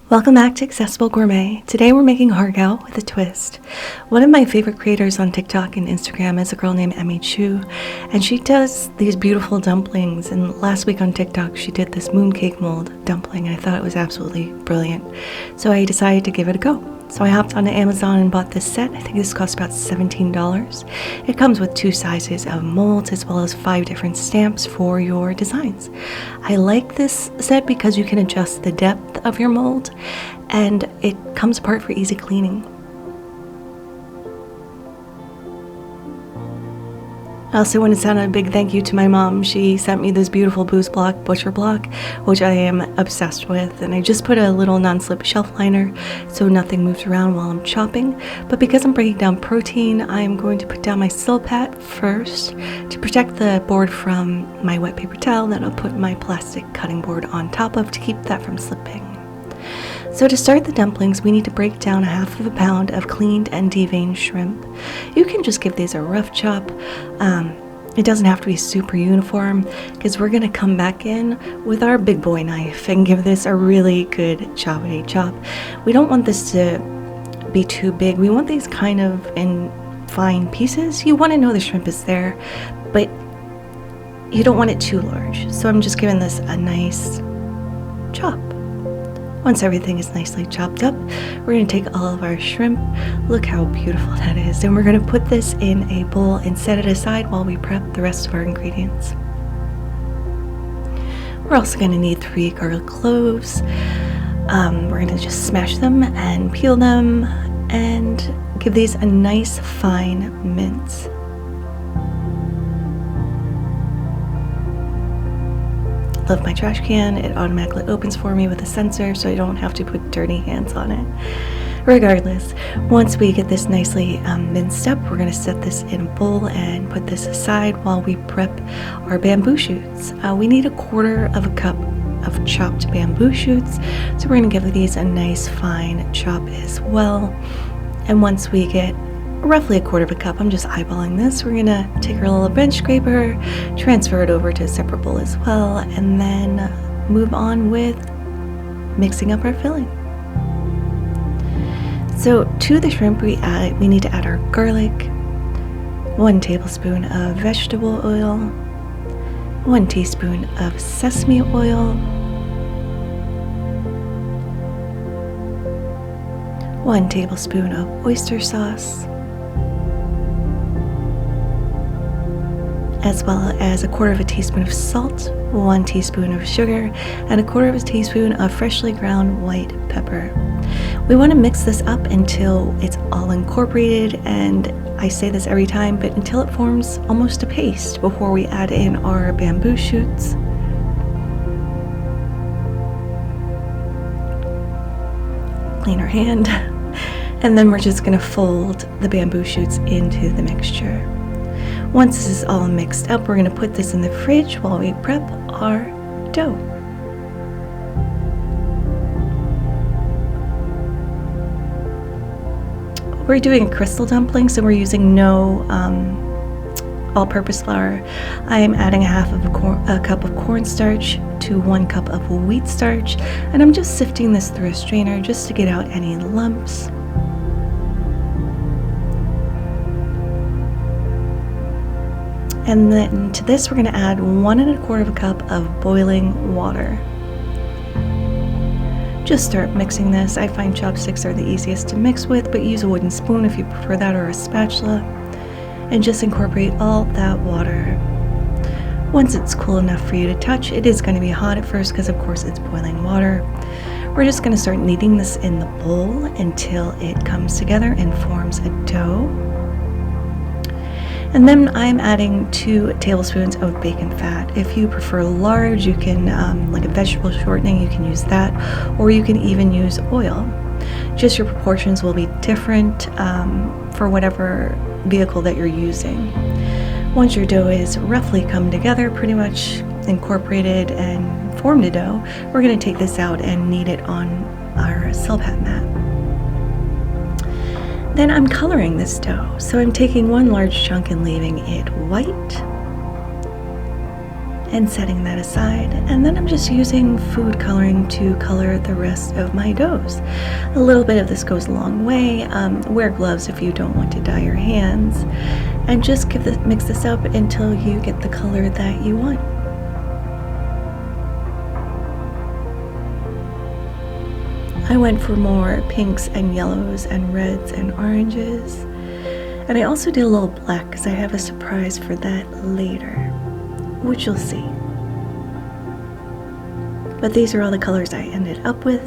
Welcome back to Accessible Gourmet. Today we're making Har Gow with a twist. One of my favorite creators on TikTok and Instagram is a girl named Emmy, and she does these beautiful dumplings. And last week on TikTok she did this mooncake mold dumpling, and I thought it was absolutely brilliant. So I decided to give it a go. So I hopped onto Amazon and bought this set. I think this cost about $17. It comes with 2 sizes of molds as well as 5 different stamps for your designs. I like this set because you can adjust the depth of your mold and it comes apart for easy cleaning. I also want to send a big thank you to my mom. She sent me this beautiful butcher block, which I am obsessed with, and I just put a little non-slip shelf liner so nothing moves around while I'm chopping. But because I'm breaking down protein, I'm going to put down my Silpat first to protect the board from my wet paper towel that I'll put my plastic cutting board on top of to keep that from slipping. So to start the dumplings, we need to break down 1/2 pound of cleaned and deveined shrimp. You can just give these a rough chop. It doesn't have to be super uniform because we're going to come back in with our big boy knife and give this a really good choppity chop. We don't want this to be too big. We want these kind of in fine pieces. You want to know the shrimp is there, but you don't want it too large. So I'm just giving this a nice chop. Once everything is nicely chopped up, we're going to take all of our shrimp. Look how beautiful that is. And we're going to put this in a bowl and set it aside while we prep the rest of our ingredients. We're also going to need 3 garlic cloves. We're going to just smash them and peel them and give these a nice fine mince. Love my trash can. It automatically opens for me with a sensor so I don't have to put dirty hands on it. Regardless, once we get this nicely minced up, we're going to set this in a bowl and put this aside while we prep our bamboo shoots. We need 1/4 cup of chopped bamboo shoots, so we're going to give these a nice fine chop as well. And once we get roughly 1/4 cup, I'm just eyeballing this, we're gonna take our little bench scraper, transfer it over to a separate bowl as well, and then move on with mixing up our filling. So to the shrimp we need to add our garlic, 1 tablespoon of vegetable oil, 1 teaspoon of sesame oil, 1 tablespoon of oyster sauce, as well as 1/4 teaspoon of salt, 1 teaspoon of sugar, and 1/4 teaspoon of freshly ground white pepper. We want to mix this up until it's all incorporated, and I say this every time, but until it forms almost a paste before we add in our bamboo shoots. Clean our hand, and then we're just going to fold the bamboo shoots into the mixture. Once this is all mixed up, we're going to put this in the fridge while we prep our dough. We're doing a crystal dumpling, so we're using no all-purpose flour. I am adding 1/2 cup of cornstarch to 1 cup of wheat starch, and I'm just sifting this through a strainer just to get out any lumps. And then to this we're going to add 1 1/4 cup of boiling water. Just start mixing this. I find chopsticks are the easiest to mix with, but use a wooden spoon if you prefer that, or a spatula, and just incorporate all that water. Once it's cool enough for you to touch, it is going to be hot at first because of course it's boiling water. We're just going to start kneading this in the bowl until it comes together and forms a dough. And then I'm adding 2 tablespoons of bacon fat. If you prefer large, you can, like a vegetable shortening, you can use that, or you can even use oil. Just your proportions will be different for whatever vehicle that you're using. Once your dough is roughly come together, pretty much incorporated and formed a dough, we're going to take this out and knead it on our Silpat mat. Then I'm coloring this dough, so I'm taking 1 large chunk and leaving it white, and setting that aside. And then I'm just using food coloring to color the rest of my doughs. A little bit of this goes a long way. Wear gloves if you don't want to dye your hands, and just mix this up until you get the color that you want. I went for more pinks and yellows and reds and oranges, and I also did a little black because I have a surprise for that later, which you'll see. But these are all the colors I ended up with.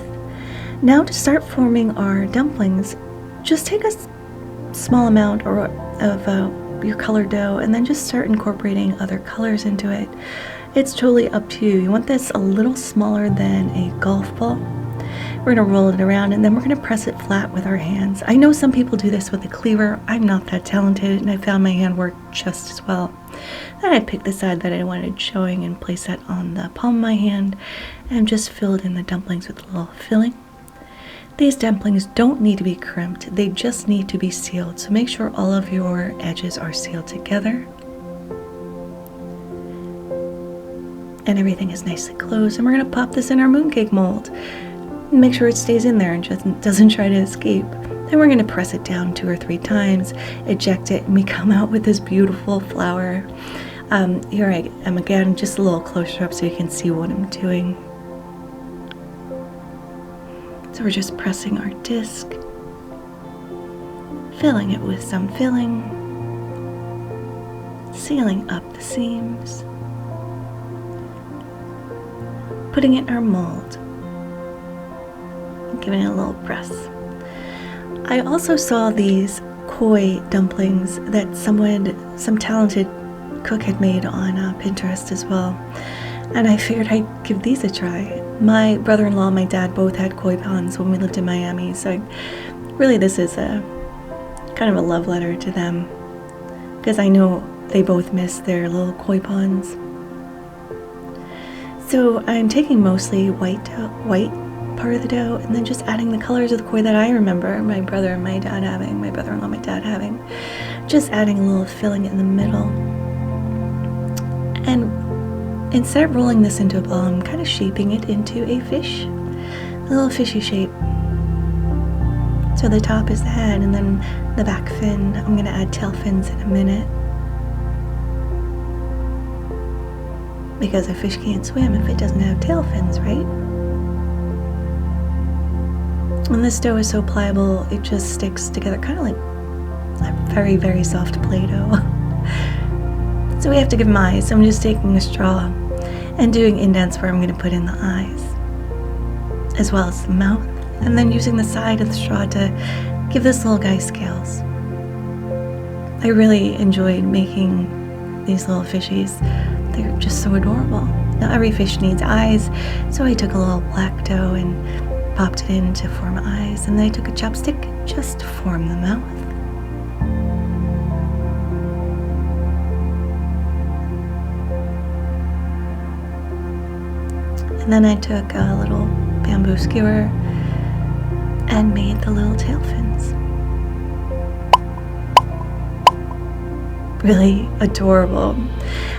Now to start forming our dumplings, just take a small amount of your colored dough and then just start incorporating other colors into it. It's totally up to you. You want this a little smaller than a golf ball. We're going to roll it around and then we're going to press it flat with our hands. I know some people do this with a cleaver. I'm not that talented, and I found my hand worked just as well. Then I picked the side that I wanted showing and place that on the palm of my hand and just filled in the dumplings with a little filling. These dumplings don't need to be crimped, they just need to be sealed. So make sure all of your edges are sealed together and everything is nicely closed. And we're going to pop this in our mooncake mold. Make sure it stays in there and just doesn't try to escape. Then we're going to press it down 2 or 3 times, eject it, and we come out with this beautiful flower. Here I am again, just a little closer up so you can see what I'm doing. So we're just pressing our disc, filling it with some filling, sealing up the seams, putting it in our mold, giving it a little press. I also saw these koi dumplings that some talented cook had made on Pinterest as well, and I figured I'd give these a try. My brother-in-law and my dad both had koi ponds when we lived in Miami, so really this is a kind of a love letter to them, because I know they both miss their little koi ponds. So I'm taking mostly white part of the dough and then just adding the colors of the koi that I remember my brother-in-law and my dad having, just adding a little filling in the middle. And instead of rolling this into a ball, I'm kind of shaping it into a fish, a little fishy shape. So the top is the head and then the back fin. I'm going to add tail fins in a minute, because a fish can't swim if it doesn't have tail fins, right? And this dough is so pliable, it just sticks together, kind of like a very, very soft Play-Doh. So we have to give them eyes. So I'm just taking a straw and doing indents where I'm going to put in the eyes, as well as the mouth, and then using the side of the straw to give this little guy scales. I really enjoyed making these little fishies. They're just so adorable. Now every fish needs eyes, so I took a little black dough and popped it in to form eyes, and then I took a chopstick just to form the mouth. And then I took a little bamboo skewer and made the little tail fins. Really adorable.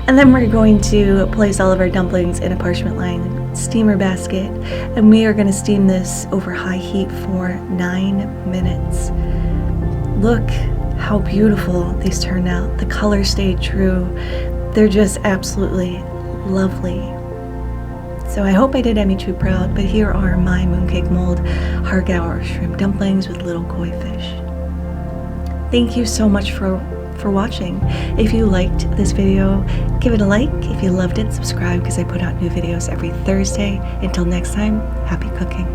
And then we're going to place all of our dumplings in a parchment lined steamer basket, and we are going to steam this over high heat for 9 minutes. Look how beautiful these turned out. The color stayed true. They're just absolutely lovely. So I hope I did Emmy True proud, but here are my mooncake mold Har Gow shrimp dumplings with little koi fish. Thank you so much for watching. If you liked this video, give it a like. If you loved it, subscribe, because I put out new videos every Thursday. Until next time, happy cooking.